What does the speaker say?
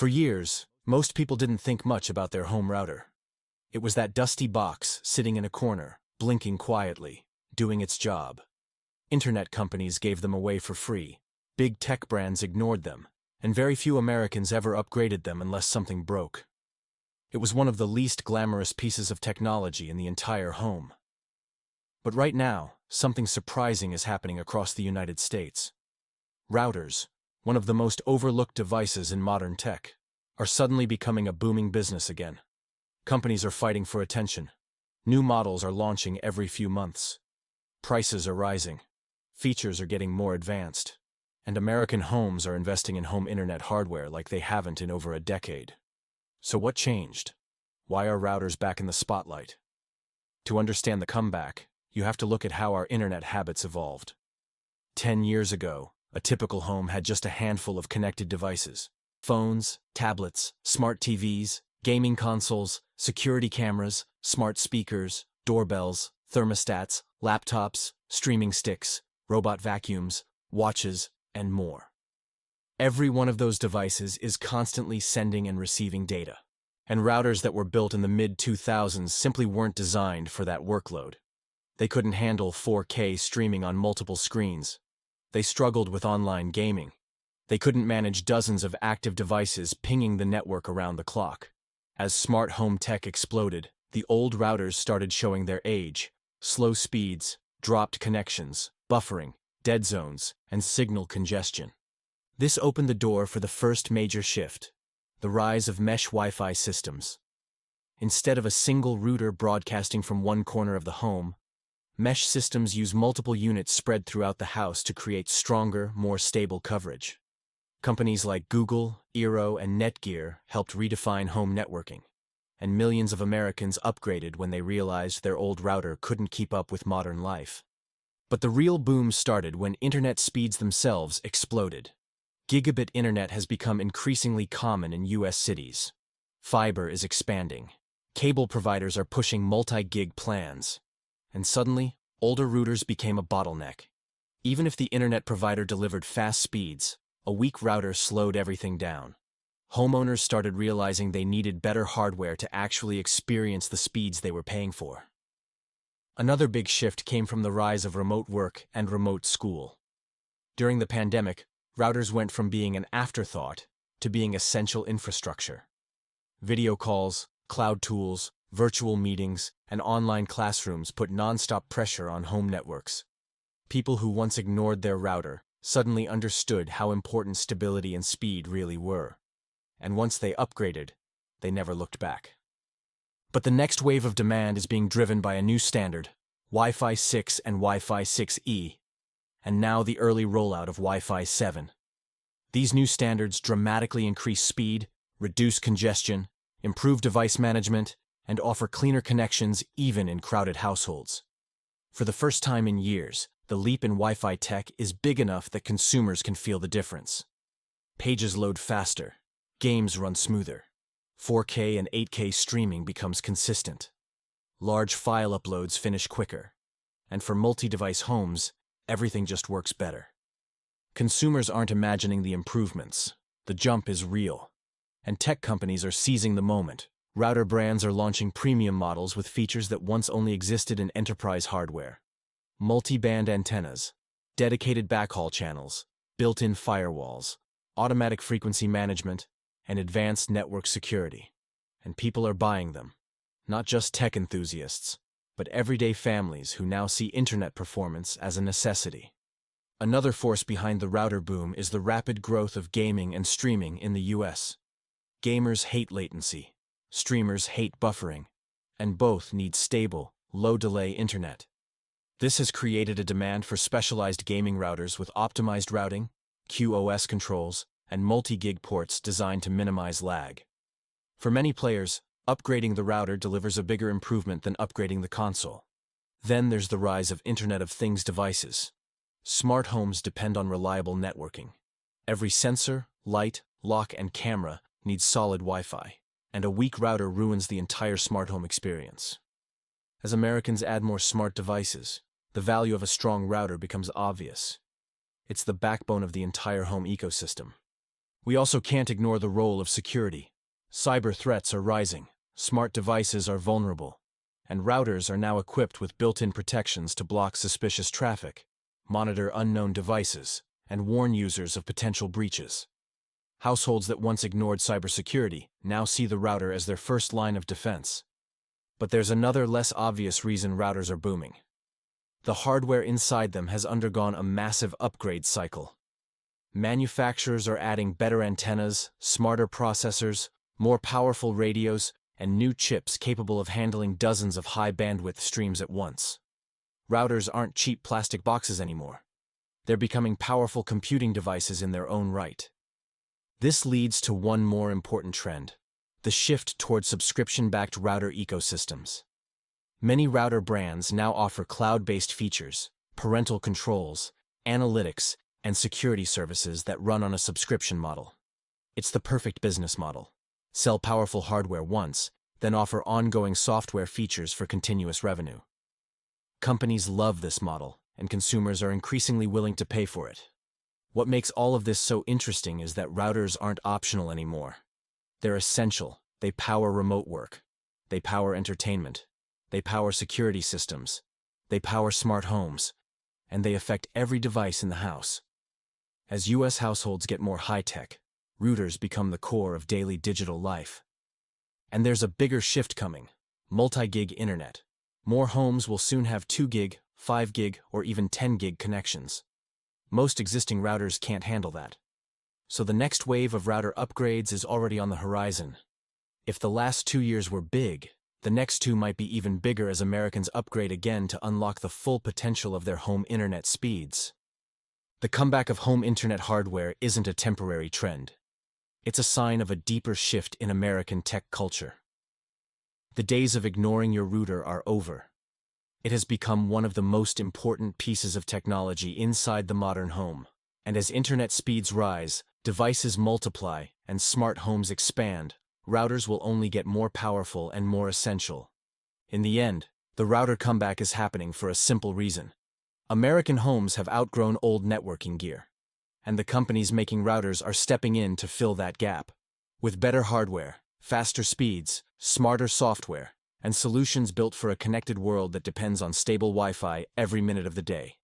For years, most people didn't think much about their home router. It was that dusty box sitting in a corner, blinking quietly, doing its job. Internet companies gave them away for free, big tech brands ignored them, and very few Americans ever upgraded them unless something broke. It was one of the least glamorous pieces of technology in the entire home. But right now, something surprising is happening across the United States. Routers, one of the most overlooked devices in modern tech, are suddenly becoming a booming business again. Companies are fighting for attention. New models are launching every few months. Prices are rising. Features are getting more advanced. And American homes are investing in home internet hardware like they haven't in over a decade. So what changed? Why are routers back in the spotlight? To understand the comeback, you have to look at how our internet habits evolved. 10 years ago, a typical home had just a handful of connected devices. Phones, tablets, smart TVs, gaming consoles, security cameras, smart speakers, doorbells, thermostats, laptops, streaming sticks, robot vacuums, watches, and more. Every one of those devices is constantly sending and receiving data. And routers that were built in the mid-2000s simply weren't designed for that workload. They couldn't handle 4K streaming on multiple screens. They struggled with online gaming. They couldn't manage dozens of active devices pinging the network around the clock. As smart home tech exploded, the old routers started showing their age: slow speeds, dropped connections, buffering, dead zones, and signal congestion. This opened the door for the first major shift: the rise of mesh Wi-Fi systems. Instead of a single router broadcasting from one corner of the home, mesh systems use multiple units spread throughout the house to create stronger, more stable coverage. Companies like Google, Eero, and Netgear helped redefine home networking, and millions of Americans upgraded when they realized their old router couldn't keep up with modern life. But the real boom started when internet speeds themselves exploded. Gigabit internet has become increasingly common in U.S. cities. Fiber is expanding. Cable providers are pushing multi-gig plans. And suddenly, older routers became a bottleneck. Even if the internet provider delivered fast speeds, a weak router slowed everything down. Homeowners started realizing they needed better hardware to actually experience the speeds they were paying for. Another big shift came from the rise of remote work and remote school. During the pandemic, routers went from being an afterthought to being essential infrastructure. Video calls, cloud tools, virtual meetings, and online classrooms put nonstop pressure on home networks. People who once ignored their router suddenly understood how important stability and speed really were. And once they upgraded, they never looked back. But the next wave of demand is being driven by a new standard, Wi-Fi 6 and Wi-Fi 6E, and now the early rollout of Wi-Fi 7. These new standards dramatically increase speed, reduce congestion, improve device management, and offer cleaner connections even in crowded households. For the first time in years, the leap in Wi-Fi tech is big enough that consumers can feel the difference. Pages load faster, games run smoother, 4K and 8K streaming becomes consistent. Large file uploads finish quicker, and for multi-device homes, everything just works better. Consumers aren't imagining the improvements. The jump is real. And tech companies are seizing the moment. Router brands are launching premium models with features that once only existed in enterprise hardware. Multi-band antennas, dedicated backhaul channels, built-in firewalls, automatic frequency management, and advanced network security. And people are buying them. Not just tech enthusiasts, but everyday families who now see internet performance as a necessity. Another force behind the router boom is the rapid growth of gaming and streaming in the US. Gamers hate latency, streamers hate buffering, and both need stable, low-delay internet. This has created a demand for specialized gaming routers with optimized routing, QoS controls, and multi-gig ports designed to minimize lag. For many players, upgrading the router delivers a bigger improvement than upgrading the console. Then there's the rise of Internet of Things devices. Smart homes depend on reliable networking. Every sensor, light, lock, and camera needs solid Wi-Fi, and a weak router ruins the entire smart home experience. As Americans add more smart devices, the value of a strong router becomes obvious. It's the backbone of the entire home ecosystem. We also can't ignore the role of security. Cyber threats are rising, smart devices are vulnerable, and routers are now equipped with built-in protections to block suspicious traffic, monitor unknown devices, and warn users of potential breaches. Households that once ignored cybersecurity now see the router as their first line of defense. But there's another less obvious reason routers are booming. The hardware inside them has undergone a massive upgrade cycle. Manufacturers are adding better antennas, smarter processors, more powerful radios, and new chips capable of handling dozens of high-bandwidth streams at once. Routers aren't cheap plastic boxes anymore. They're becoming powerful computing devices in their own right. This leads to one more important trend: the shift toward subscription-backed router ecosystems. Many router brands now offer cloud-based features, parental controls, analytics, and security services that run on a subscription model. It's the perfect business model. Sell powerful hardware once, then offer ongoing software features for continuous revenue. Companies love this model, and consumers are increasingly willing to pay for it. What makes all of this so interesting is that routers aren't optional anymore. They're essential. They power remote work. They power entertainment. They power security systems. They power smart homes. And they affect every device in the house. As U.S. households get more high-tech, routers become the core of daily digital life. And there's a bigger shift coming: multi-gig internet. More homes will soon have 2 gig, 5 gig, or even 10 gig connections. Most existing routers can't handle that. So the next wave of router upgrades is already on the horizon. If the last 2 years were big, the next 2 might be even bigger as Americans upgrade again to unlock the full potential of their home internet speeds. The comeback of home internet hardware isn't a temporary trend. It's a sign of a deeper shift in American tech culture. The days of ignoring your router are over. It has become one of the most important pieces of technology inside the modern home. And as internet speeds rise, devices multiply, and smart homes expand, routers will only get more powerful and more essential. In the end, the router comeback is happening for a simple reason. American homes have outgrown old networking gear, and the companies making routers are stepping in to fill that gap. With better hardware, faster speeds, smarter software, and solutions built for a connected world that depends on stable Wi-Fi every minute of the day.